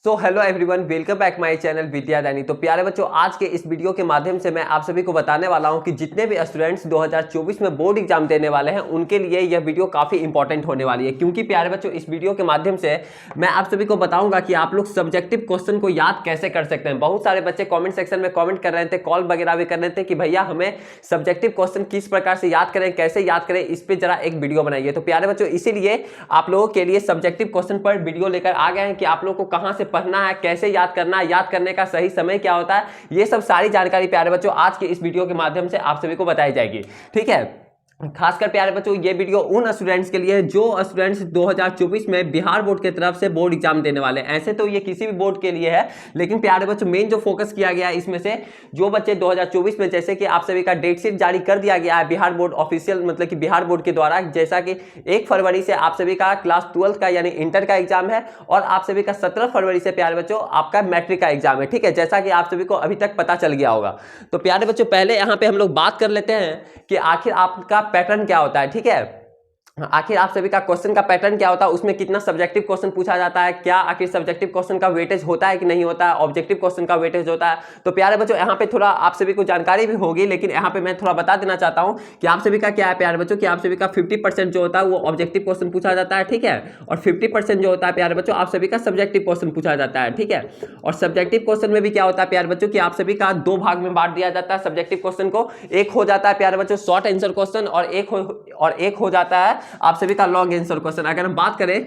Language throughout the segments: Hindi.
So hello everyone, welcome back my channel Vidyadani. तो प्यारे बच्चों, आज के इस वीडियो के माध्यम से मैं आप सभी को बताने वाला हूं कि जितने भी स्टूडेंट्स 2024 में बोर्ड एग्जाम देने वाले हैं उनके लिए यह वीडियो काफ़ी इंपॉर्टेंट होने वाली है। क्योंकि प्यारे बच्चों, इस वीडियो के माध्यम से मैं आप सभी को बताऊंगा कि आप लोग सब्जेक्टिव क्वेश्चन को याद कैसे कर सकते हैं। बहुत सारे बच्चे कॉमेंट सेक्शन में कॉमेंट कर रहे थे, कॉल वगैरह भी कर रहे थे कि भैया हमें सब्जेक्टिव क्वेश्चन किस प्रकार से याद करें, कैसे याद करें, इस पर जरा एक वीडियो बनाइए। तो प्यारे बच्चों, इसीलिए आप लोगों के लिए सब्जेक्टिव क्वेश्चन पर वीडियो लेकर आ गए हैं कि आप लोगों को कहां से पढ़ना है, कैसे याद करना है, याद करने का सही समय क्या होता है, ये सब सारी जानकारी प्यारे बच्चों आज के इस वीडियो के माध्यम से आप सभी को बताई जाएगी। ठीक है, खासकर प्यारे बच्चों ये वीडियो उन स्टूडेंट्स के लिए है जो स्टूडेंट्स 2024 में बिहार बोर्ड की तरफ से बोर्ड एग्जाम देने वाले हैं। ऐसे तो ये किसी भी बोर्ड के लिए है, लेकिन प्यारे बच्चों मेन जो फोकस किया गया है इसमें से जो बच्चे 2024 में, जैसे कि आप सभी का डेट शीट जारी कर दिया गया है बिहार बोर्ड ऑफिशियल, मतलब कि बिहार बोर्ड के द्वारा, जैसा कि 1 फरवरी से आप सभी का क्लास 12 का यानी इंटर का एग्जाम है और आप सभी का 17 फरवरी से प्यारे बच्चों आपका मैट्रिक का एग्जाम है। ठीक है, जैसा कि आप सभी को अभी तक पता चल गया होगा। तो प्यारे बच्चों पहले यहाँ पे हम लोग बात कर लेते हैं कि आखिर आपका पैटर्न क्या होता है। ठीक है, आखिर आप सभी का क्वेश्चन का पैटर्न क्या होता है, उसमें कितना सब्जेक्टिव क्वेश्चन पूछा जाता है, क्या आखिर सब्जेक्टिव क्वेश्चन का वेटेज होता है कि नहीं होता है, ऑब्जेक्टिव क्वेश्चन का वेटेज होता है। तो प्यारे बच्चों यहाँ पे थोड़ा आप सभी को जानकारी भी होगी, लेकिन यहाँ पे मैं थोड़ा बता देना चाहता हूँ कि आप सभी का क्या है प्यारे बच्चों कि आप सभी का 50% जो होता है वो ऑब्जेक्टिव क्वेश्चन पूछा जाता है। ठीक है, और 50% जो होता है प्यारे बच्चों आप सभी का सब्जेक्टिव क्वेश्चन पूछा जाता है। ठीक है, और सब्जेक्टिव क्वेश्चन में भी क्या होता है प्यारे बच्चों कि आप सभी का 2 भाग में बांट दिया जाता है सब्जेक्टिव क्वेश्चन को। एक हो जाता है प्यारे बच्चों शॉर्ट आंसर क्वेश्चन और एक हो जाता है आप सभी का लॉन्ग आंसर क्वेश्चन। अगर हम बात करें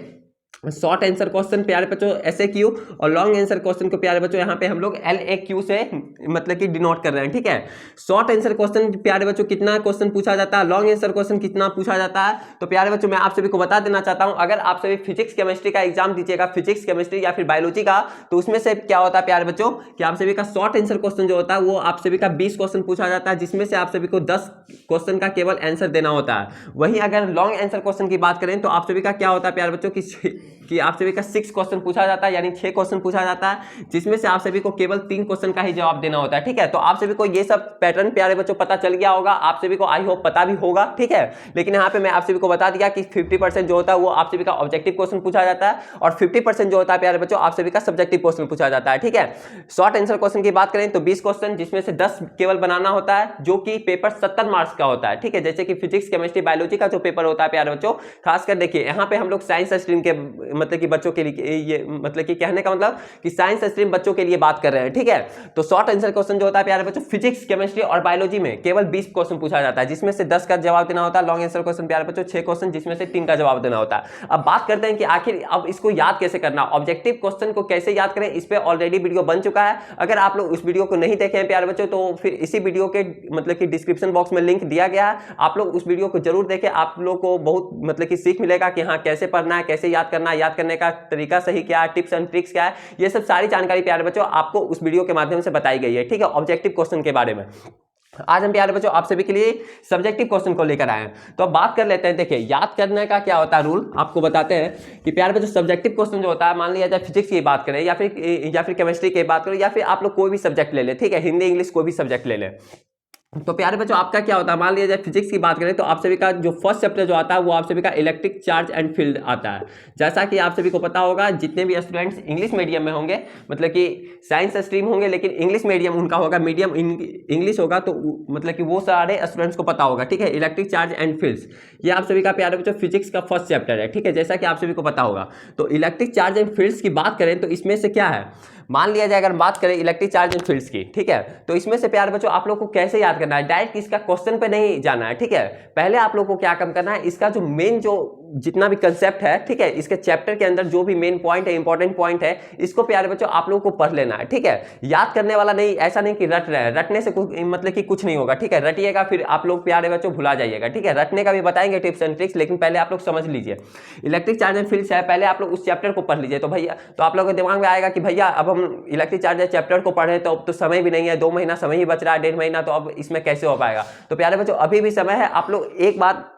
शॉर्ट आंसर क्वेश्चन प्यारे बच्चों SAQ और लॉन्ग आंसर क्वेश्चन को प्यारे बच्चों यहाँ पे हम लोग LAQ से मतलब कि डिनोट कर रहे हैं। ठीक है, शॉर्ट आंसर क्वेश्चन प्यारे बच्चों कितना क्वेश्चन पूछा जाता है, लॉन्ग आंसर क्वेश्चन कितना पूछा जाता है। तो प्यारे बच्चों मैं आप सभी को बता देना चाहता हूं, अगर आप सभी फिजिक्स केमिस्ट्री का एग्जाम दीजिएगा, फिजिक्स केमिस्ट्री या फिर बायोलॉजी का, तो उसमें से क्या होता है प्यारे बच्चों कि आप सभी का शॉर्ट आंसर क्वेश्चन जो होता है वो आप सभी का 20 क्वेश्चन पूछा जाता है, जिसमें से आप सभी को 10 क्वेश्चन का केवल आंसर देना होता है। वहीं अगर लॉन्ग आंसर क्वेश्चन की बात करें तो आप सभी का क्या होता है प्यारे बच्चों कि आप सभी का 6 क्वेश्चन पूछा जाता है, यानी 6 क्वेश्चन पूछा जाता है, जिसमें से आप सभी को केवल 3 क्वेश्चन का ही जवाब देना होता है। ठीक है, तो आप सभी को ये सब पैटर्न प्यारे बच्चों पता चल गया होगा, आप सभी को आई होप पता भी होगा। ठीक है, लेकिन यहाँ पे मैं आप सभी को बता दिया कि 50% जो होता है वो आप सभी का ऑब्जेक्टिव क्वेश्चन पूछा जाता है और 50% जो होता है प्यारे बच्चों आप सभी का सब्जेक्टिव क्वेश्चन पूछा जाता है। ठीक है, शॉर्ट आंसर क्वेश्चन की बात करें तो 20 क्वेश्चन, जिसमें से 10 केवल बनाना होता है, जो कि पेपर 70 मार्क्स का होता है। ठीक है, जैसे कि फिजिक्स केमिस्ट्री बायोलॉजी का जो पेपर होता है प्यारे बच्चों, खासकर देखिए यहाँ पे हम लोग साइंस स्ट्रीम के मतलब कि बच्चों के लिए, ये मतलब कि कहने का मतलब कि साइंस स्ट्रीम बच्चों के लिए बात कर रहे हैं। ठीक है, तो शॉर्ट आंसर क्वेश्चन जो होता है प्यारे बच्चों फिजिक्स केमिस्ट्री और बायोलॉजी में केवल 20 क्वेश्चन पूछा जाता है, जिसमें से 10 का जवाब देना होता है। लॉन्ग आंसर क्वेश्चन प्यारे बच्चों 6 क्वेश्चन, जिसमें से 3 का जवाब देना होता है। अब बात करते हैं कि आखिर अब इसको याद कैसे करना, ऑब्जेक्टिव क्वेश्चन को कैसे याद करें, इस पे ऑलरेडी वीडियो बन चुका है। अगर आप लोग उस वीडियो को नहीं देखे हैं प्यारे बच्चों तो फिर इसी वीडियो के मतलब कि डिस्क्रिप्शन बॉक्स में लिंक दिया गया है, आप लोग उस वीडियो को जरूर देखें। आप लोग को बहुत मतलब कि सीख मिलेगा कि हाँ कैसे पढ़ना है, कैसे याद करना है, याद करने का तरीका सही क्या है, टिप्स एंड ट्रिक्स क्या है, ये सब सारी जानकारी प्यारे बच्चों आपको उस वीडियो के माध्यम से बताई गई है। ठीक है, ऑब्जेक्टिव क्वेश्चन के बारे में आज हम प्यारे बच्चों आप सभी के लिए सब्जेक्टिव क्वेश्चन को लेकर आए हैं। तो अब बात कर लेते हैं, देखिए याद करने का क्या होता है रूल आपको बताते हैं कि प्यारे बच्चों सब्जेक्टिव क्वेश्चन जो होता है, मान लिया जाए फिजिक्स की बात करें या फिर केमिस्ट्री की बात करें या फिर आप लोग कोई भी सब्जेक्ट ले ले। ठीक है, हिंदी इंग्लिश कोई भी सब्जेक्ट ले ले। तो प्यारे बच्चों आपका क्या होता है, मान लिया जाए फिजिक्स की बात करें तो आप सभी का जो फर्स्ट चैप्टर जो आता है वो आप सभी का इलेक्ट्रिक चार्ज एंड फील्ड आता है। जैसा कि आप सभी को पता होगा, जितने भी स्टूडेंट्स इंग्लिश मीडियम में होंगे, मतलब कि साइंस स्ट्रीम होंगे लेकिन इंग्लिश मीडियम उनका होगा, मीडियम इंग्लिश होगा, तो मतलब कि वो सारे स्टूडेंट्स को पता होगा। ठीक है, इलेक्ट्रिक चार्ज एंड फील्ड्स ये आप सभी का प्यारे बच्चों फिजिक्स का फर्स्ट चैप्टर है। ठीक है, जैसा कि आप सभी को पता होगा। तो इलेक्ट्रिक चार्ज एंड फील्ड्स की बात करें तो इसमें से क्या है, मान लिया जाए अगर बात करें इलेक्ट्रिक चार्ज एंड फील्ड्स की, ठीक है, तो इसमें से प्यारे बच्चों आप लोग को कैसे याद करना है, डायरेक्ट इसका क्वेश्चन पे नहीं जाना है। ठीक है, पहले आप लोग को क्या काम करना है, इसका जो मेन जो जितना भी कंसेप्ट है, ठीक है, इसके चैप्टर के अंदर जो भी मेन पॉइंट है, इंपॉर्टेंट पॉइंट है, इसको प्यारे बच्चों आप लोगों को पढ़ लेना है। ठीक है, याद करने वाला नहीं, ऐसा नहीं कि रट रहे हैं, रटने से मतलब कि कुछ नहीं होगा। ठीक है, रटिएगा फिर आप लोग प्यारे बच्चों भुला जाइएगा। ठीक है, रटने का भी बताएंगे टिप्स एंड ट्रिक्स, लेकिन पहले आप लोग समझ लीजिए इलेक्ट्रिक चार्ज एंड फील्ड्स है, पहले आप लोग उस चैप्टर को पढ़ लीजिए। तो भैया तो आप लोगों के दिमाग में आएगा कि भैया अब हम इलेक्ट्रिक चार्ज चैप्टर को पढ़े तो अब तो समय भी नहीं है, 2 महीना समय ही बच रहा है, 1.5 महीना, तो अब इसमें कैसे हो पाएगा। तो प्यारे बच्चों अभी भी समय है, आप लोग एक बार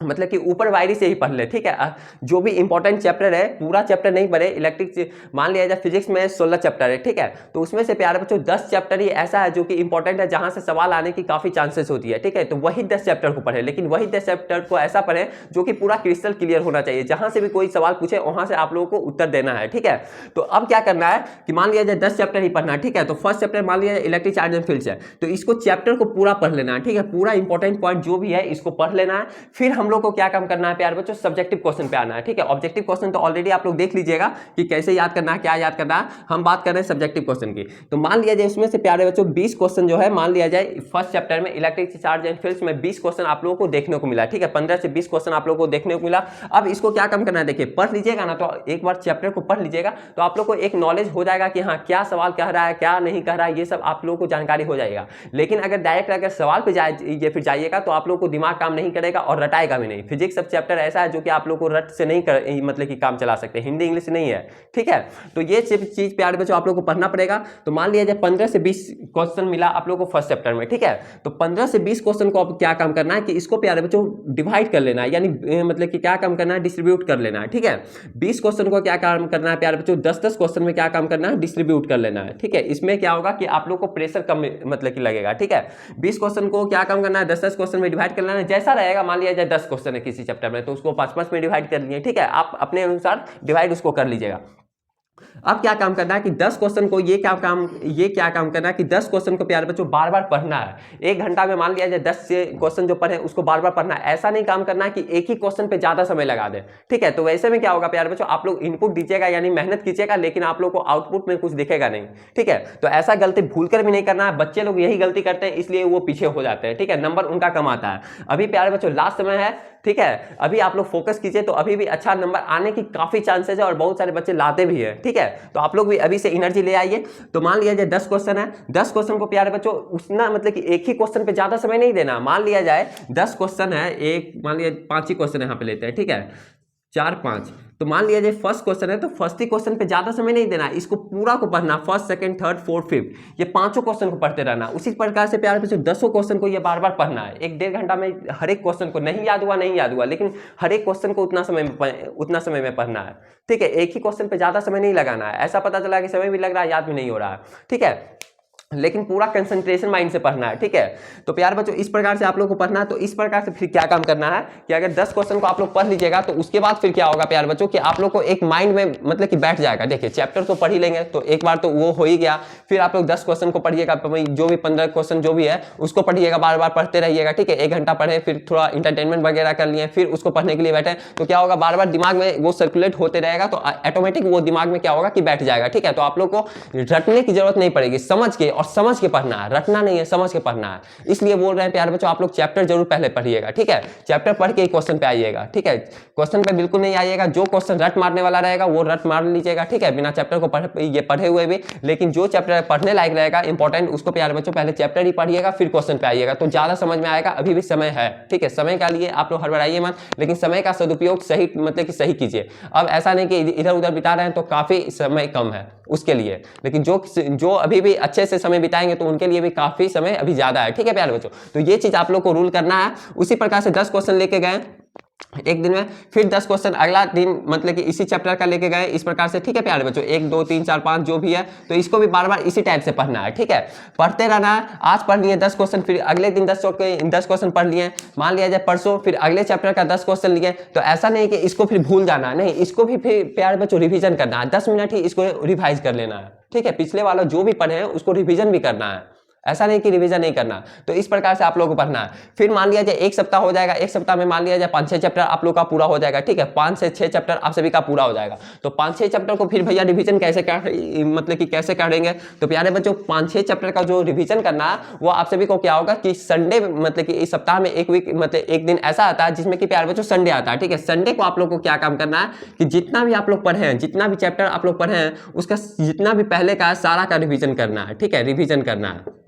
मतलब कि ऊपर वायरी से ही पढ़ ले, ठीक है। जो भी इंपॉर्टेंट चैप्टर है पूरा चैप्टर नहीं पढ़े। इलेक्ट्रिक मान लिया जाए फिजिक्स में 16 चैप्टर है, ठीक है, तो उसमें से प्यारे बच्चों 10 चैप्टर ही ऐसा है जो कि इंपॉर्टेंट है, जहां से सवाल आने की काफी चांसेस होती है, ठीक है। तो वही 10 चैप्टर को पढ़े, लेकिन वही 10 चैप्टर को ऐसा पढ़े जो कि पूरा क्रिस्टल क्लियर होना चाहिए, जहां से भी कोई सवाल पूछे वहां से आप लोगों को उत्तर देना है, ठीक है। तो अब क्या करना है कि मान लिया जाए 10 चैप्टर ही पढ़ना है, ठीक है। तो फर्स्ट चैप्टर मान लिया जाए इलेक्ट्रिक चार्ज एंड फील्ड्स है, तो इसको चैप्टर को पूरा पढ़ लेना है, ठीक है। पूरा इंपॉर्टेंट पॉइंट जो भी है इसको पढ़ लेना है। फिर हम लोग को क्या काम करना है प्यारे बच्चों, सब्जेक्टिव क्वेश्चन पे आना है, ठीक है। ऑब्जेक्टिव क्वेश्चन तो ऑलरेडी आप लोग देख लीजिएगा कि कैसे याद करना है, क्या याद करना है। हम बात कर रहे हैं सब्जेक्टिव क्वेश्चन की। तो मान लिया जाए इसमें से प्यारे बच्चों 20 क्वेश्चन जो है, मान लिया जाए फर्स्ट चैप्टर में इलेक्ट्रिक चार्ज एंड फील्ड्स में 20 क्वेश्चन आप लोगों को देखने को मिला, ठीक है। 15 से 20 क्वेश्चन आप लोगों को देखने को मिला। अब इसको क्या काम करना है, देखिए पढ़ लीजिएगा ना, तो एक बार चैप्टर को पढ़ लीजिएगा तो आप लोग को एक नॉलेज हो जाएगा कि हाँ क्या सवाल कह रहा है, क्या नहीं कह रहा है, ये सब आप लोगों को जानकारी हो जाएगा। लेकिन अगर डायरेक्ट अगर सवाल पे फिर जाइएगा तो आप लोग को दिमाग काम नहीं करेगा और रटाएगा भी नहीं। फिजिक्स सब चैप्टर ऐसा है जो कि आप लोग को रट से नहीं मतलब कि काम चला सकते, हिंदी इंग्लिश नहीं है, ठीक है। तो ये चीज प्यारे बच्चों आप लोग को पढ़ना पड़ेगा। तो मान लिया जाए 15 से 20 क्वेश्चन मिला आप लोग को फर्स्ट चैप्टर में, ठीक है। तो 15 से 20 क्वेश्चन को अब क्या काम करना है कि इसको प्यारे बच्चों डिवाइड कर लेना है, यानी मतलब कि क्या काम करना है, डिस्ट्रीब्यूट कर लेना है, ठीक है। 20 क्वेश्चन को क्या काम करना है प्यारे बच्चों, 10-10 क्वेश्चन में क्या काम करना है, डिस्ट्रीब्यूट कर लेना है, ठीक है। इसमें क्या होगा कि आप लोग को प्रेशर कम मतलब कि लगेगा, ठीक है। 20 क्वेश्चन को क्या काम करना है, 10-10 क्वेश्चन में डिवाइड कर लेना है। जैसा रहेगा, मान लिया जाए 10 क्वेश्चन है किसी चैप्टर में, तो उसको 5-5 में डिवाइड कर लिए, ठीक है। आप अपने अनुसार डिवाइड उसको कर लीजिएगा। अब क्या काम करना है कि 10 क्वेश्चन को ये क्या काम करना है कि 10 क्वेश्चन को प्यारे बच्चों बार बार पढ़ना है। एक घंटा में मान लिया जाए 10 क्वेश्चन जो पढ़े उसको बार बार पढ़ना है। ऐसा नहीं काम करना है कि एक ही क्वेश्चन पे ज्यादा समय लगा दे, ठीक है। तो वैसे में क्या होगा प्यारे बच्चों, आप लोग इनपुट दीजिएगा यानी मेहनत कीजिएगा, लेकिन आप लोग को आउटपुट में कुछ दिखेगा नहीं, ठीक है। तो ऐसा गलती भूलकर भी नहीं करना है। बच्चे लोग यही गलती करते हैं, इसलिए वो पीछे हो जाते हैं, ठीक है। नंबर उनका कम आता है। अभी प्यारे बच्चों लास्ट समय है, ठीक है। अभी आप लोग फोकस कीजिए तो अभी भी अच्छा नंबर आने की काफी चांसेस है और बहुत सारे बच्चे लाते भी है, ठीक है। तो आप लोग भी अभी से एनर्जी ले आइए। तो मान लिया जाए 10 क्वेश्चन है, 10 क्वेश्चन को प्यारे बच्चों उतना मतलब कि एक ही क्वेश्चन पे ज्यादा समय नहीं देना। मान लिया जाए 10 क्वेश्चन है, एक मान लिया 5 ही क्वेश्चन यहाँ पे लेते हैं, ठीक है, 4-5। तो मान लिया जाए फर्स्ट क्वेश्चन है तो फर्स्ट ही क्वेश्चन पे ज्यादा समय नहीं देना, इसको पूरा को पढ़ना, first second third fourth fifth, ये 5 क्वेश्चन को पढ़ते रहना। उसी प्रकार से प्यारे बच्चों 10 क्वेश्चन को ये बार बार पढ़ना है। 1-1.5 घंटा में हर एक क्वेश्चन को नहीं याद हुआ, लेकिन हर एक क्वेश्चन को उतना समय में पढ़ना है, ठीक है। एक ही क्वेश्चन पे ज्यादा समय नहीं लगाना है। ऐसा पता चला कि समय भी लग रहा है, याद भी नहीं हो रहा है, ठीक है, लेकिन पूरा कंसंट्रेशन माइंड से पढ़ना है, ठीक है। तो प्यारे बच्चों इस प्रकार से आप लोगों को पढ़ना है। तो इस प्रकार से फिर क्या काम करना है कि अगर 10 क्वेश्चन को आप लोग पढ़ लीजिएगा तो उसके बाद फिर क्या होगा प्यारे बच्चों कि आप लोग को एक माइंड में मतलब कि बैठ जाएगा। देखिए चैप्टर तो पढ़ ही लेंगे तो एक बार तो वो हो ही गया, फिर आप लोग 10 क्वेश्चन को पढ़िएगा, जो भी 15 क्वेश्चन जो भी है उसको पढ़िएगा, बार बार पढ़ते रहिएगा, ठीक है। 1 घंटा पढ़े, फिर थोड़ा इंटरटेनमेंट वगैरह कर लिए, फिर उसको पढ़ने के लिए बैठे, तो क्या होगा बार बार दिमाग में वो सर्कुलेट होते रहेगा, तो ऑटोमेटिक वो दिमाग में क्या होगा कि बैठ जाएगा, ठीक है। तो आप लोग को रटने की जरूरत नहीं पड़ेगी, समझ के पढ़ना, रटना नहीं है, समझ के पढ़ना है। इसलिए बोल रहे हैं प्यारे बच्चों आप लोग चैप्टर जरूर पहले पढ़िएगा, ठीक है। चैप्टर पढ़ के ही क्वेश्चन पे आइएगा, ठीक है। क्वेश्चन पे बिल्कुल नहीं आइएगा। जो क्वेश्चन रट मारने वाला रहेगा वो रट मार लीजिएगा, ठीक है, बिना चैप्टर को पढ़े हुए भी। लेकिन जो चैप्टर पढ़ने लायक रहेगा इंपॉर्टेंट, उसको प्यारे बच्चों पहले चैप्टर ही पढ़िएगा, फिर क्वेश्चन पे आइएगा, तो ज्यादा समझ में आएगा। अभी भी समय है, ठीक है। समय का लिए आप लोग हड़बड़ाइए मत, लेकिन समय का सदुपयोग सही मतलब कि सही कीजिए। अब ऐसा नहीं कि इधर उधर बिता रहे हैं तो काफी समय कम है उसके लिए, लेकिन जो अभी भी अच्छे से समय बिताएंगे तो उनके लिए भी काफी समय अभी ज्यादा है, ठीक है प्यारे बच्चों। तो ये चीज आप लोग को रूल करना है। उसी प्रकार से 10 क्वेश्चन लेके गए एक दिन में, फिर 10 क्वेश्चन अगला दिन मतलब कि इसी चैप्टर का लेके गए, इस प्रकार से, ठीक है प्यारे बच्चों। 1 2 3 4 5 जो भी है, तो इसको भी बार बार इसी टाइप से पढ़ना है, ठीक है। पढ़ते रहना है। आज पढ़ लिए 10 क्वेश्चन, फिर अगले दिन 10 क्वेश्चन पढ़ लिए। मान लिया जाए परसों फिर अगले चैप्टर का 10 क्वेश्चन लिए, तो ऐसा नहीं कि इसको फिर भूल जाना है, नहीं, इसको भी फिर प्यारे बच्चों रिविजन करना है। 10 मिनट ही इसको रिवाइज कर लेना है, ठीक है। पिछले वाला जो भी पढ़े हैं उसको रिविजन भी करना है, ऐसा नहीं कि रिवीजन नहीं करना। तो इस प्रकार से आप लोगों को पढ़ना है। फिर मान लिया जाए 1 सप्ताह हो जाएगा, 1 सप्ताह में मान लिया जाए 5-6 चैप्टर आप लोग का पूरा हो जाएगा, ठीक है। 5 से 6 चैप्टर आप सभी का पूरा हो जाएगा। तो 5-6 चैप्टर को फिर भैया रिवीजन कैसे मतलब कि कैसे करेंगे, तो प्यारे बच्चों 5-6 चैप्टर का जो रिवीजन करना है वो आप सभी को क्या होगा कि संडे मतलब कि इस सप्ताह में एक वीक मतलब एक दिन ऐसा आता है जिसमें कि प्यारे बच्चों संडे आता है, ठीक है। संडे को आप लोग को क्या काम करना है कि जितना भी आप लोग पढ़े हैं, जितना भी चैप्टर आप लोग पढ़े हैं, उसका जितना भी पहले का है सारा का रिवीजन करना है, ठीक है। रिवीजन करना है।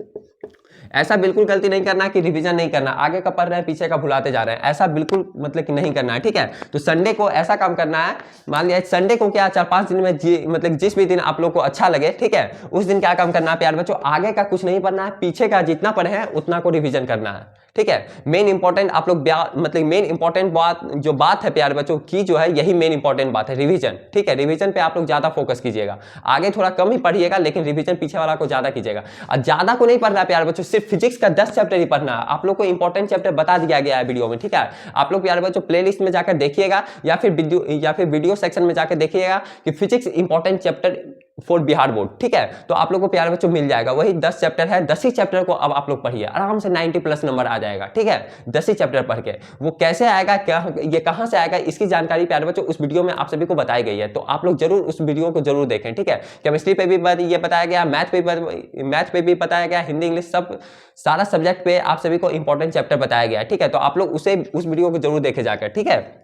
ऐसा बिल्कुल गलती नहीं करना कि रिवीजन नहीं करना, आगे का पढ़ रहे हैं पीछे का भुलाते जा रहे हैं, ऐसा बिल्कुल मतलब कि नहीं करना है, ठीक है। तो संडे को ऐसा काम करना है, मान लिया संडे को क्या 4-5 दिन में मतलब जिस भी दिन आप लोग को अच्छा लगे, ठीक है, उस दिन क्या काम करना है प्यारे बच्चों, आगे का कुछ नहीं पढ़ना है, पीछे का जितना पढ़े हैं उतना को रिवीजन करना है, ठीक है। मेन इंपॉर्टेंट आप लोग मतलब मेन इंपॉर्टेंट बात है प्यारे बच्चों की जो है, यही मेन इंपॉर्टेंट बात है, रिवीजन। ठीक है, रिवीजन पे आप लोग ज्यादा फोकस कीजिएगा, आगे थोड़ा कम ही पढ़िएगा, लेकिन रिवीजन पीछे वाला को ज्यादा कीजिएगा। और ज्यादा को नहीं पढ़ना है प्यारे बच्चों, सिर्फ फिजिक्स का 10 चैप्टर ही पढ़ना है। आप लोग को इंपॉर्टेंट चैप्टर बता दिया गया है वीडियो में, ठीक है। आप लोग प्यारे बच्चों प्लेलिस्ट में जाकर देखिएगा या फिर वीडियो सेक्शन में जाकर देखिएगा कि physics important chapter for Bihar board, ठीक है। तो आप लोग को प्यारे बच्चों मिल जाएगा, वही 10 चैप्टर है, 10 ही चैप्टर को अब आप लोग पढ़िए, आराम से 90+ नंबर आ जाएगा, ठीक है। 10 ही चैप्टर पढ़ के वो कैसे आएगा, क्या ये कहां से आएगा, इसकी जानकारी प्यारे बच्चों उस वीडियो में आप सभी को बताई गई है। तो आप लोग जरूर उस वीडियो को जरूर देखें, ठीक है। केमिस्ट्री पे भी ये बताया गया, मैथ पे भी बताया गया, हिंदी इंग्लिश सब सारा सब्जेक्ट पे आप सभी को इंपॉर्टेंट चैप्टर बताया गया है, ठीक है। तो आप लोग उस वीडियो को जरूर देखे जाकर, ठीक है।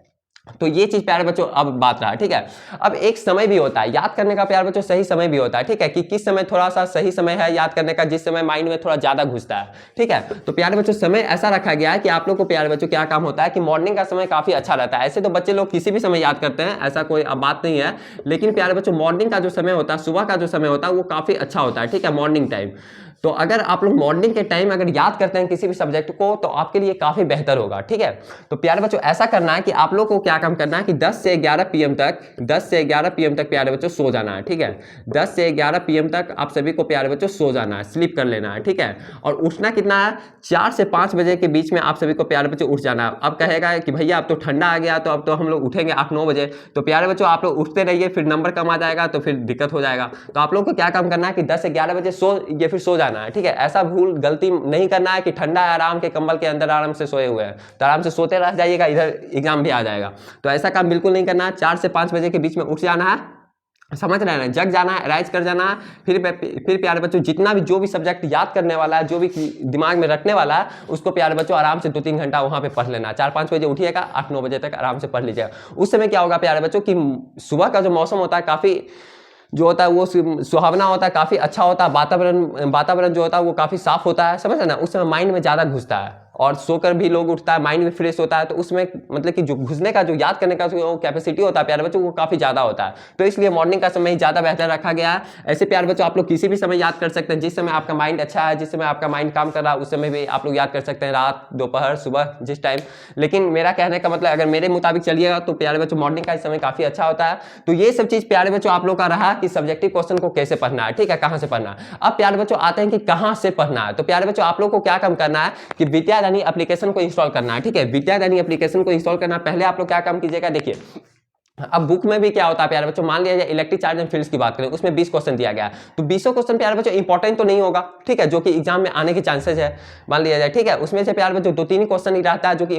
तो ये चीज प्यारे बच्चों अब बात रहा, ठीक है। अब एक समय भी होता है याद करने का प्यारे बच्चों, सही समय भी होता है, ठीक है, कि किस समय थोड़ा सा सही समय है याद करने का, जिस समय माइंड में थोड़ा ज्यादा घुसता है, ठीक है। तो प्यारे बच्चों समय ऐसा रखा गया है कि आप लोग को प्यारे बच्चों क्या काम होता है कि मॉर्निंग का समय काफी अच्छा रहता है। ऐसे तो बच्चे लोग किसी भी समय याद करते हैं, ऐसा कोई बात नहीं है, लेकिन प्यारे बच्चों मॉर्निंग का जो समय होता है, सुबह का जो समय होता है, वो काफी अच्छा होता है, ठीक है, मॉर्निंग टाइम। तो अगर आप लोग मॉर्निंग के टाइम अगर याद करते हैं किसी भी सब्जेक्ट को, तो आपके लिए काफी बेहतर होगा, ठीक है। तो प्यारे बच्चों ऐसा करना है कि आप लोग को क्या काम करना है कि 10 से 11 PM तक प्यारे बच्चों सो जाना है, ठीक है। 10 से 11 PM तक आप सभी को प्यारे बच्चों सो जाना है, स्लीप कर लेना है, ठीक है। और उठना कितना है, 4 से 5 बजे के बीच में आप सभी को प्यारे बच्चों उठ जाना है। अब कहेगा कि भैया अब तो ठंडा आ गया, तो अब तो हम लोग उठेंगे 8-9 बजे। तो प्यारे बच्चों आप लोग उठते रहिए, फिर नंबर कम आ जाएगा तो फिर दिक्कत हो जाएगा। तो आप लोग को क्या काम करना है कि 10 से 11 बजे फिर सो जाना है, ठीक है। ऐसा भूल गलती नहीं करना है कि ठंडा है, आराम के कंबल के अंदर आराम से सोए हुए हैं, तो आराम से सोते रह जाइएगा, इधर एग्जाम भी आ जाएगा। तो ऐसा काम बिल्कुल नहीं करना है। 4 से 5 बजे के बीच में उठ जाना है, समझ रहे हैं, जग जाना है, राइज कर जाना है। फिर प्यारे बच्चों जितना भी जो भी सब्जेक्ट याद करने वाला है, जो भी दिमाग में रखने वाला है, उसको प्यारे बच्चों आराम से 2-3 घंटा वहां पे पढ़ लेना है। 4-5 बजे उठिएगा, 8-9 बजे तक आराम से पढ़ लीजिएगा। उस समय क्या होगा प्यारे बच्चों कि सुबह का जो मौसम होता है काफी जो होता है वो सुहावना होता है, काफी अच्छा होता है, वातावरण जो होता है वो काफी साफ होता है, समझ रहे ना। उस समय माइंड में ज्यादा घुसता है और सोकर भी लोग उठता है, माइंड भी फ्रेश होता है। तो उसमें मतलब कि जो घुसने का, जो याद करने का जो कैपेसिटी होता है प्यारे बच्चों, वो काफी ज्यादा होता है। तो इसलिए मॉर्निंग का समय ही ज्यादा बेहतर रखा गया है। ऐसे प्यारे बच्चों आप लोग किसी भी समय याद कर सकते हैं, जिस समय आपका माइंड अच्छा है, जिस समय आपका माइंड काम कर रहा है, उस समय भी आप लोग याद कर सकते हैं, रात, दोपहर, सुबह, जिस टाइम। लेकिन मेरा कहने का मतलब अगर मेरे मुताबिक चलिएगा तो प्यारे बच्चों मॉर्निंग का समय काफी अच्छा होता है। तो ये सब चीज प्यारे बच्चों आप लोग का रहा कि सब्जेक्टिव क्वेश्चन को कैसे पढ़ना है, ठीक है, कहां से पढ़ना है। अब प्यारे बच्चों आते हैं कि कहां से पढ़ना है। तो प्यारे बच्चों आप लोग को क्या काम करना है कि विद्याधनी एप्लीकेशन को इंस्टॉल करना है, ठीक है। विद्याधनी एप्लीकेशन को इंस्टॉल करना, पहले आप लोग क्या काम कीजिएगा, देखिए अब बुक में भी क्या होता है प्यारे बच्चों, मान लिया जाए इलेक्ट्रिक चार्ज एंड फील्ड्स की बात करें, उसमें 20 क्वेश्चन दिया गया है। तो 20 क्वेश्चन प्यारे बच्चों इंपॉर्टेंट तो नहीं होगा, ठीक है, जो कि एग्जाम में आने के चांसेस है, मान लिया जाए, ठीक है। उसमें से प्यारे बच्चों 2-3 ही क्वेश्चन ही रहता है जो कि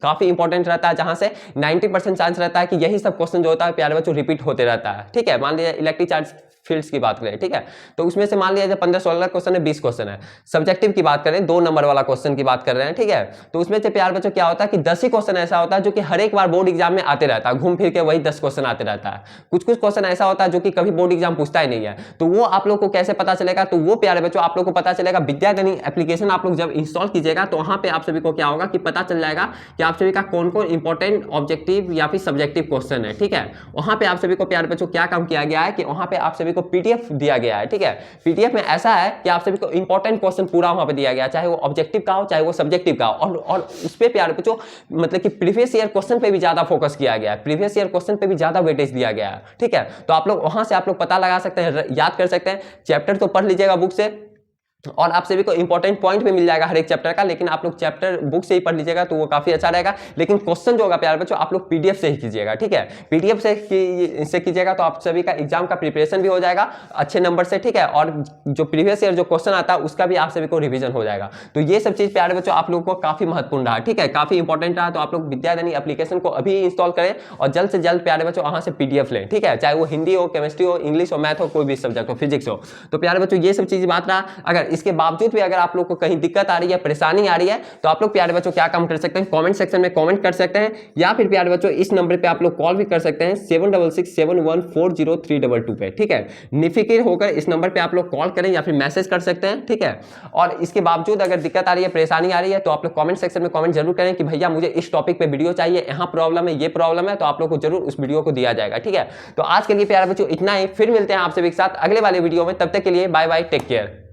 काफी इंपॉर्टेंट रहता है, जहां से 90% चांस रहता है कि यही सब क्वेश्चन जो होता है प्यारे बच्चों रिपीट होते रहता है, ठीक है। मान लिया इलेक्ट्रिक चार्ज फील्ड्स की बात करें, ठीक है, तो उसमें से मान लिया जाए 15-16 क्वेश्चन है, 20 क्वेश्चन है। सब्जेक्टिव की बात करें, 2 नंबर वाला क्वेश्चन की बात कर रहे हैं, ठीक है। तो उसमें से प्यारे बच्चों क्या होता है कि 10 ही क्वेश्चन ऐसा होता है जो कि हर एक बार बोर्ड एग्जाम में आते रहता है, घूम फिर के वही 10 क्वेश्चन आते रहता है। कुछ क्वेश्चन ऐसा होता है जो कि कभी बोर्ड एग्जाम पूछता ही नहीं है। तो वो आप लोग को कैसे पता चलेगा, तो वो प्यारे बच्चों आप लोग को पता चलेगा, विद्याधनी एप्लीकेशन आप लोग जब इंस्टॉल कीजिएगा तो वहां पे आप सभी को क्या होगा कि पता चल जाएगा कि आप सभी का कौन कौन इंपॉर्टेंट ऑब्जेक्टिव या फिर सब्जेक्टिव क्वेश्चन है, ठीक है। वहां पे आप सभी को प्यारे बच्चों क्या काम किया गया है कि वहां पे आप सभी को पीडीएफ दिया गया है, ठीक है। पीडीएफ में ऐसा है कि आप सभी को इंपॉर्टेंट क्वेश्चन पूरा वहां पे दिया गया है, चाहे वो ऑब्जेक्टिव का हो चाहे वो सब्जेक्टिव का हो। और उस पे प्यारे बच्चों मतलब कि प्रीवियस ईयर क्वेश्चन पे भी ज्यादा फोकस किया गया है, प्रीवियस ईयर क्वेश्चन पे भी ज्यादा वेटेज दिया गया है, ठीक है। तो आप लोग वहां से आप लोग पता लगा सकते हैं, याद कर सकते हैं। चैप्टर तो पढ़ लीजिएगा बुक से, और आप सभी को इंपॉर्टेंट पॉइंट भी मिल जाएगा हर एक चैप्टर का, लेकिन आप लोग चैप्टर बुक से ही पढ़ लीजिएगा तो वो काफी अच्छा रहेगा। लेकिन क्वेश्चन जो होगा प्यारे बच्चों आप लोग पीडीएफ से ही कीजिएगा, ठीक है। पीडीएफ से कीजिएगा तो आप सभी का एग्जाम का प्रिपरेशन भी हो जाएगा अच्छे नंबर से, ठीक है। और जो प्रीवियस ईयर जो क्वेश्चन आता है उसका भी आप सभी को रिविजन हो जाएगा। तो ये सब चीज प्यारे बच्चों आप लोगों को काफी महत्वपूर्ण रहा, ठीक है, काफी इंपॉर्टेंट रहा। तो आप लोग विद्याधनी एप्लीकेशन को अभी इंस्टॉल करें और जल्द से जल्द प्यारे बच्चों वहां से पीडीएफ लें, ठीक है, चाहे वो हिंदी हो, केमिस्ट्री हो, इंग्लिश हो, मैथ हो, कोई भी सब्जेक्ट हो, फिजिक्स हो। तो प्यारे बच्चों ये सब चीज बात रहा। अगर इसके बावजूद भी अगर आप लोग को कहीं दिक्कत आ रही है, परेशानी आ रही है, तो आप लोग प्यारे बच्चों क्या काम कर सकते हैं, कमेंट सेक्शन में कमेंट कर सकते हैं, या फिर प्यारे बच्चों इस नंबर पे आप लोग कॉल भी कर सकते हैं 7667140322 पे, ठीक है। निफिकिर होकर इस नंबर पे आप लोग कॉल करें या फिर मैसेज कर सकते हैं, ठीक है। और इसके बावजूद अगर दिक्कत आ रही है, परेशानी आ रही है, तो आप लोग कमेंट सेक्शन में कमेंट जरूर करें कि भैया मुझे इस टॉपिक पे वीडियो चाहिए, यहाँ प्रॉब्लम है, ये प्रॉब्लम है, तो आप लोग को जरूर उस वीडियो को दिया जाएगा, ठीक है। तो आज के लिए प्यारे बच्चों इतना ही, फिर मिलते हैं आप सभी के साथ अगले वाले वीडियो में। तब तक के लिए बाय बाय, टेक केयर।